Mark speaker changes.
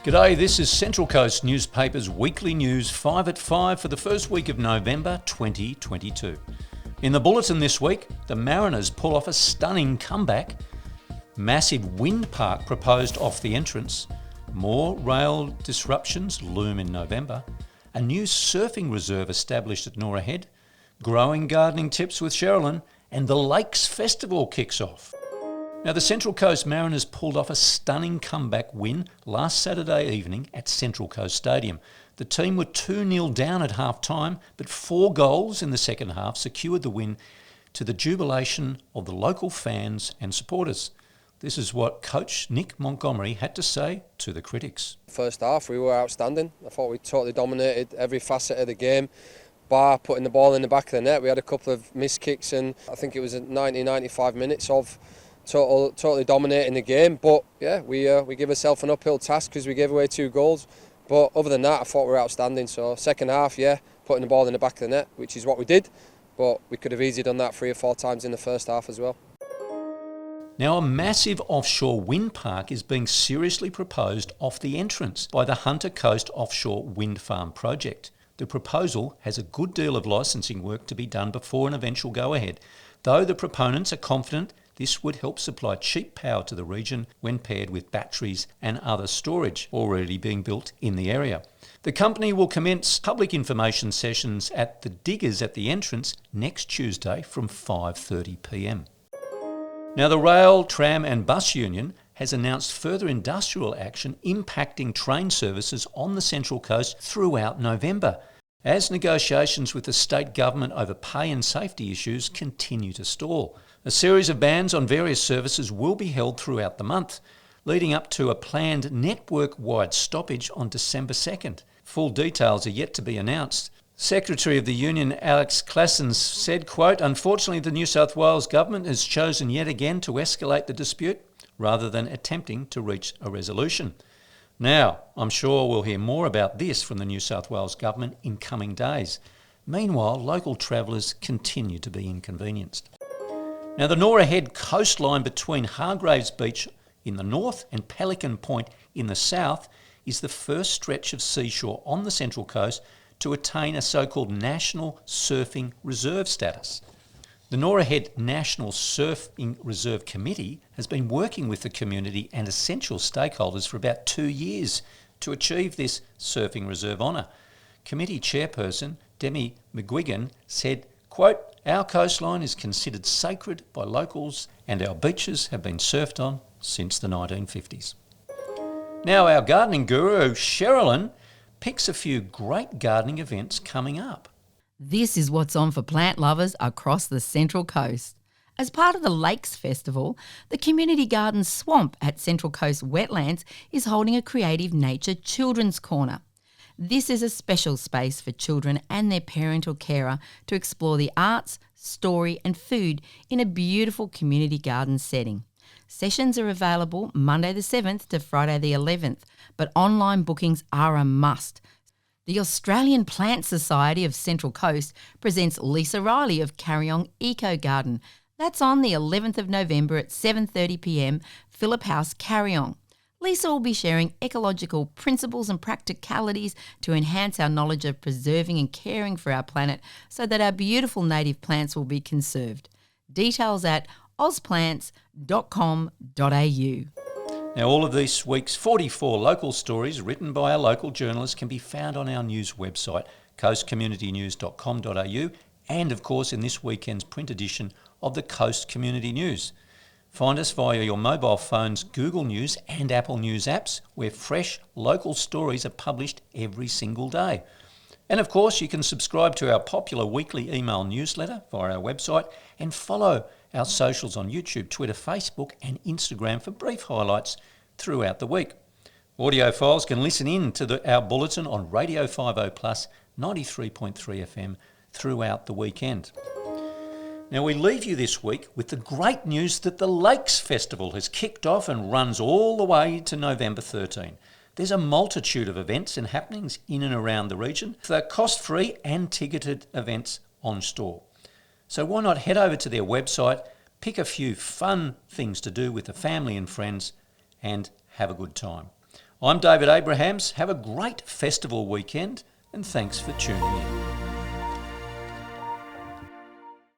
Speaker 1: G'day, this is Central Coast Newspaper's weekly news 5 at 5 for the first week of November 2022. In the Bulletin this week, the Mariners pull off a stunning comeback, massive wind park proposed off the entrance, more rail disruptions loom in November, a new surfing reserve established at Norah Head, growing gardening tips with Cheralyn, and the Lakes Festival kicks off. Now, the Central Coast Mariners pulled off a stunning comeback win last Saturday evening at Central Coast Stadium. The team were 2-0 down at half-time, but 4 goals in the second half secured the win to the jubilation of the local fans and supporters. This is what coach Nick Montgomery had to say to the critics.
Speaker 2: First half, we were outstanding. I thought we totally dominated every facet of the game. Bar putting the ball in the back of the net. We had a couple of missed kicks, and I think it was 90-95 minutes of totally dominating the game. But yeah, we give ourselves an uphill task because we gave away 2 goals. But other than that, I thought we were outstanding. So second half, yeah, putting the ball in the back of the net, which is what we did. But we could have easily done that 3 or 4 times in the first half as well.
Speaker 1: Now, a massive offshore wind park is being seriously proposed off the entrance by the Hunter Coast Offshore Wind Farm project. The proposal has a good deal of licensing work to be done before an eventual go-ahead, though the proponents are confident this would help supply cheap power to the region when paired with batteries and other storage already being built in the area. The company will commence public information sessions at the diggers at the entrance next Tuesday from 5:30 p.m. Now, the Rail, Tram and Bus Union has announced further industrial action impacting train services on the Central Coast throughout November, as negotiations with the state government over pay and safety issues continue to stall. A series of bans on various services will be held throughout the month, leading up to a planned network-wide stoppage on December 2nd. Full details are yet to be announced. Secretary of the Union Alex Classen said, quote, "Unfortunately, the New South Wales government has chosen yet again to escalate the dispute rather than attempting to reach a resolution." Now, I'm sure we'll hear more about this from the New South Wales government in coming days. Meanwhile, local travellers continue to be inconvenienced. Now, the Norah Head coastline between Hargraves Beach in the north and Pelican Point in the south is the first stretch of seashore on the Central Coast to attain a so-called National Surfing Reserve status. The Norah Head National Surfing Reserve Committee has been working with the community and essential stakeholders for about 2 years to achieve this surfing reserve honour. Committee chairperson Demi McGuigan said, quote, "Our coastline is considered sacred by locals and our beaches have been surfed on since the 1950s. Now, our gardening guru, Cheralyn, picks a few great gardening events coming up.
Speaker 3: This is what's on for plant lovers across the Central Coast. As part of the Lakes Festival, the Community Garden Swamp at Central Coast Wetlands is holding a creative nature children's corner. This is a special space for children and their parental carer to explore the arts, story and food in a beautiful community garden setting. Sessions are available Monday the 7th to Friday the 11th, but online bookings are a must. The Australian Plant Society of Central Coast presents Lisa Riley of Carryong Eco Garden. That's on the 11th of November at 7:30 p.m, Phillip House, Carryong. Lisa will be sharing ecological principles and practicalities to enhance our knowledge of preserving and caring for our planet so that our beautiful native plants will be conserved. Details at ozplants.com.au.
Speaker 1: Now, all of this week's 44 local stories written by our local journalists can be found on our news website, coastcommunitynews.com.au, and of course in this weekend's print edition of the Coast Community News. Find us via your mobile phone's Google News and Apple News apps, where fresh local stories are published every single day. And of course, you can subscribe to our popular weekly email newsletter via our website and follow our socials on YouTube, Twitter, Facebook and Instagram for brief highlights throughout the week. Audiophiles can listen in to our bulletin on Radio 50 Plus 93.3 FM throughout the weekend. Now, we leave you this week with the great news that the Lakes Festival has kicked off and runs all the way to November 13. There's a multitude of events and happenings in and around the region. They're cost-free and ticketed events on store. So why not head over to their website, pick a few fun things to do with the family and friends and have a good time. I'm David Abrahams. Have a great festival weekend and thanks for tuning in.